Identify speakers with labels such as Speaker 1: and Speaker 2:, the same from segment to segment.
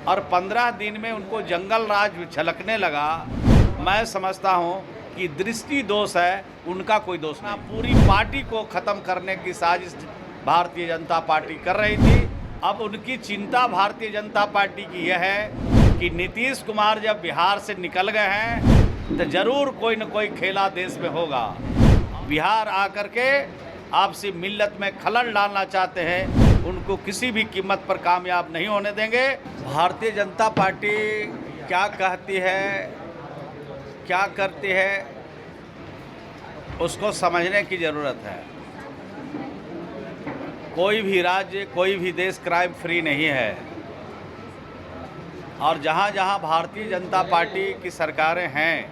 Speaker 1: और 15 दिन में उनको जंगल राज झलकने लगा। मैं समझता हूँ कि दृष्टि दोष है, उनका कोई दोष नहीं। पूरी पार्टी को ख़त्म करने की साजिश भारतीय जनता पार्टी कर रही थी। अब उनकी चिंता भारतीय जनता पार्टी की यह है कि नीतीश कुमार जब बिहार से निकल गए हैं तो ज़रूर कोई न कोई खेला देश में होगा। बिहार आकर के आपसी मिल्लत में खलल डालना चाहते हैं, उनको किसी भी कीमत पर कामयाब नहीं होने देंगे। भारतीय जनता पार्टी क्या कहती है, क्या करती है, उसको समझने की ज़रूरत है। कोई भी राज्य, कोई भी देश क्राइम फ्री नहीं है, और जहाँ जहाँ भारतीय जनता पार्टी की सरकारें हैं,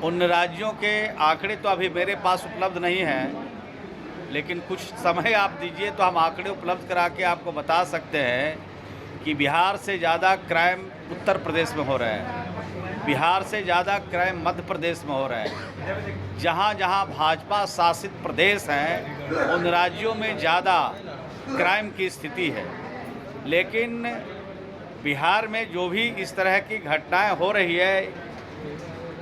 Speaker 1: उन राज्यों के आंकड़े तो अभी मेरे पास उपलब्ध नहीं हैं, लेकिन कुछ समय आप दीजिए तो हम आंकड़े उपलब्ध करा के आपको बता सकते हैं कि बिहार से ज़्यादा क्राइम उत्तर प्रदेश में हो रहा है, बिहार से ज़्यादा क्राइम मध्य प्रदेश में हो रहा है। जहाँ जहाँ भाजपा शासित प्रदेश हैं, उन राज्यों में ज़्यादा क्राइम की स्थिति है। लेकिन बिहार में जो भी इस तरह की घटनाएं हो रही है,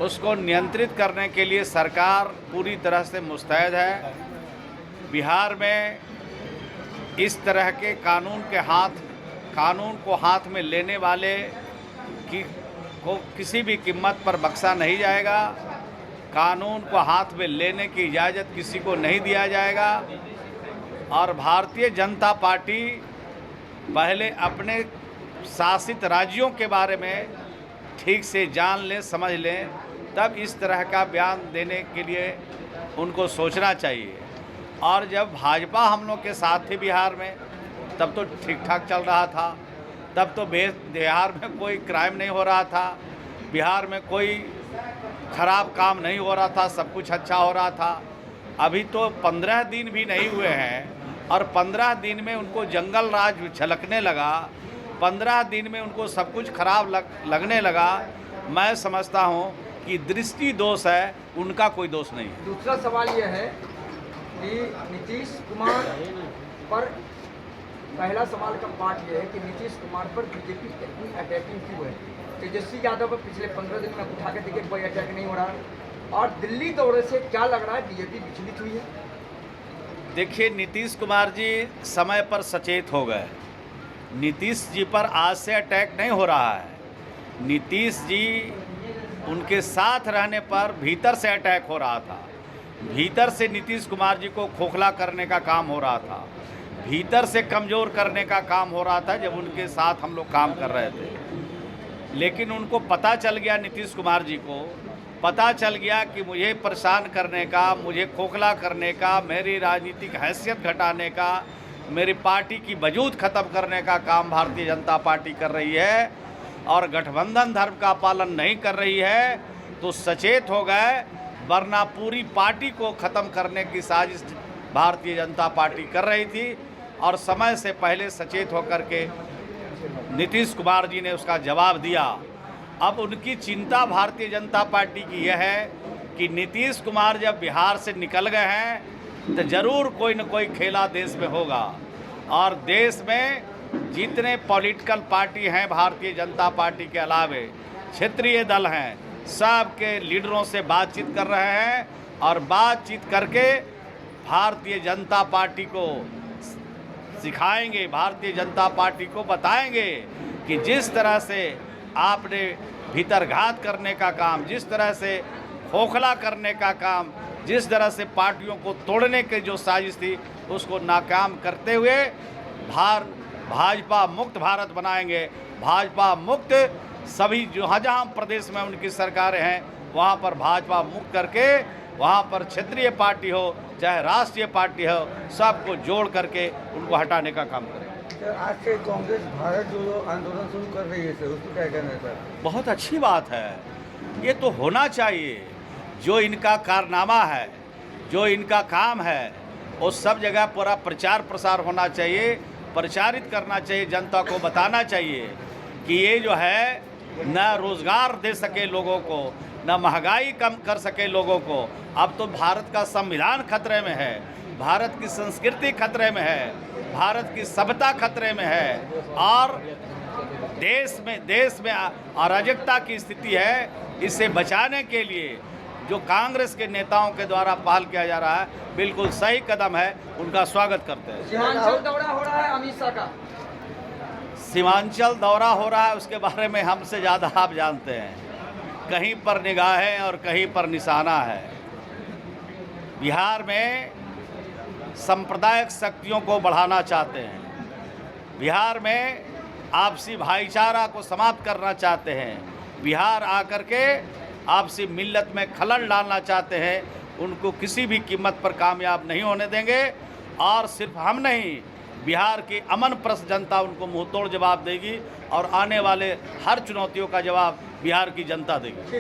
Speaker 1: उसको नियंत्रित करने के लिए सरकार पूरी तरह से मुस्तैद है। बिहार में इस तरह के कानून को हाथ में लेने वाले को किसी भी कीमत पर बख्शा नहीं जाएगा। कानून को हाथ में लेने की इजाज़त किसी को नहीं दिया जाएगा। और भारतीय जनता पार्टी पहले अपने शासित राज्यों के बारे में ठीक से जान लें, समझ लें, तब इस तरह का बयान देने के लिए उनको सोचना चाहिए। और जब भाजपा हम लोग के साथ थी बिहार में, तब तो ठीक ठाक चल रहा था, तब तो बिहार में कोई क्राइम नहीं हो रहा था, बिहार में कोई खराब काम नहीं हो रहा था, सब कुछ अच्छा हो रहा था। अभी तो 15 दिन भी नहीं हुए हैं और 15 दिन में उनको जंगल राज झलकने लगा, 15 दिन में उनको सब कुछ खराब लगने लगा। मैं समझता हूँ कि दृष्टि दोष है, उनका कोई दोष नहीं है।
Speaker 2: दूसरा सवाल यह है कि नीतीश कुमार पर, पहला सवाल का पार्ट यह है कि नीतीश कुमार पर बीजेपी इतनी अटैकिंग क्यों है। तेजस्वी यादव पर पिछले 15 दिन में उठा के देखिए, कोई अटैक नहीं हो रहा, और दिल्ली दौरे से क्या लग रहा है, बीजेपी विचलित हुई है।
Speaker 1: देखिए, नीतीश कुमार जी समय पर सचेत हो गए। नीतीश जी पर आज से अटैक नहीं हो रहा है। नीतीश जी, उनके साथ रहने पर भीतर से अटैक हो रहा था। भीतर से नीतीश कुमार जी को खोखला करने का काम हो रहा था, भीतर से कमज़ोर करने का काम हो रहा था जब उनके साथ हम लोग काम कर रहे थे। लेकिन उनको पता चल गया, नीतीश कुमार जी को पता चल गया कि मुझे परेशान करने का, मुझे खोखला करने का, मेरी राजनीतिक हैसियत घटाने का, मेरी पार्टी की वजूद ख़त्म करने का काम भारतीय जनता पार्टी कर रही है और गठबंधन धर्म का पालन नहीं कर रही है। तो सचेत हो गए, वरना पूरी पार्टी को ख़त्म करने की साजिश भारतीय जनता पार्टी कर रही थी और समय से पहले सचेत होकर के नीतीश कुमार जी ने उसका जवाब दिया। अब उनकी चिंता भारतीय जनता पार्टी की यह है कि नीतीश कुमार जब बिहार से निकल गए हैं तो ज़रूर कोई न कोई खेला देश में होगा। और देश में जितने पॉलिटिकल पार्टी हैं भारतीय जनता पार्टी के अलावे, क्षेत्रीय दल हैं, सब के लीडरों से बातचीत कर रहे हैं और बातचीत करके भारतीय जनता पार्टी को सिखाएंगे, भारतीय जनता पार्टी को बताएंगे कि जिस तरह से आपने भीतरघात करने का काम, जिस तरह से खोखला करने का काम, जिस तरह से पार्टियों को तोड़ने की जो साजिश थी, उसको नाकाम करते हुए भाजपा मुक्त भारत बनाएंगे। भाजपा मुक्त सभी जहाँ जहाँ प्रदेश में उनकी सरकारें हैं, वहाँ पर भाजपा मुक्त करके, वहाँ पर क्षेत्रीय पार्टी हो चाहे राष्ट्रीय पार्टी हो, सबको जोड़ करके उनको हटाने का काम करें।
Speaker 2: आज से कांग्रेस भारत जोड़ो आंदोलन शुरू कर रही है सर, उसको क्या कहना है सर?
Speaker 1: बहुत अच्छी बात है, ये तो होना चाहिए। जो इनका कारनामा है, जो इनका काम है, वो सब जगह पूरा प्रचार प्रसार होना चाहिए, प्रचारित करना चाहिए, जनता को बताना चाहिए कि ये जो है न रोज़गार दे सके लोगों को, न महंगाई कम कर सके लोगों को। अब तो भारत का संविधान खतरे में है, भारत की संस्कृति खतरे में है, भारत की सभ्यता खतरे में है और देश में अराजकता की स्थिति है। इसे बचाने के लिए जो कांग्रेस के नेताओं के द्वारा पहल किया जा रहा है बिल्कुल सही कदम है, उनका स्वागत करते हैं।
Speaker 2: सीमांचल दौरा हो रहा है अमित शाह का।
Speaker 1: सीमांचल दौरा हो रहा है, उसके बारे में हमसे ज़्यादा आप जानते हैं। कहीं पर निगाहें और कहीं पर निशाना है। बिहार में सांप्रदायिक शक्तियों को बढ़ाना चाहते हैं, बिहार में आपसी भाईचारा को समाप्त करना चाहते हैं, बिहार आकर के आपसी मिल्लत में खलल डालना चाहते हैं। उनको किसी भी कीमत पर कामयाब नहीं होने देंगे और सिर्फ हम नहीं, बिहार की अमन प्रस्त जनता उनको मुंहतोड़ जवाब देगी और आने वाले हर चुनौतियों का जवाब बिहार की जनता देगी।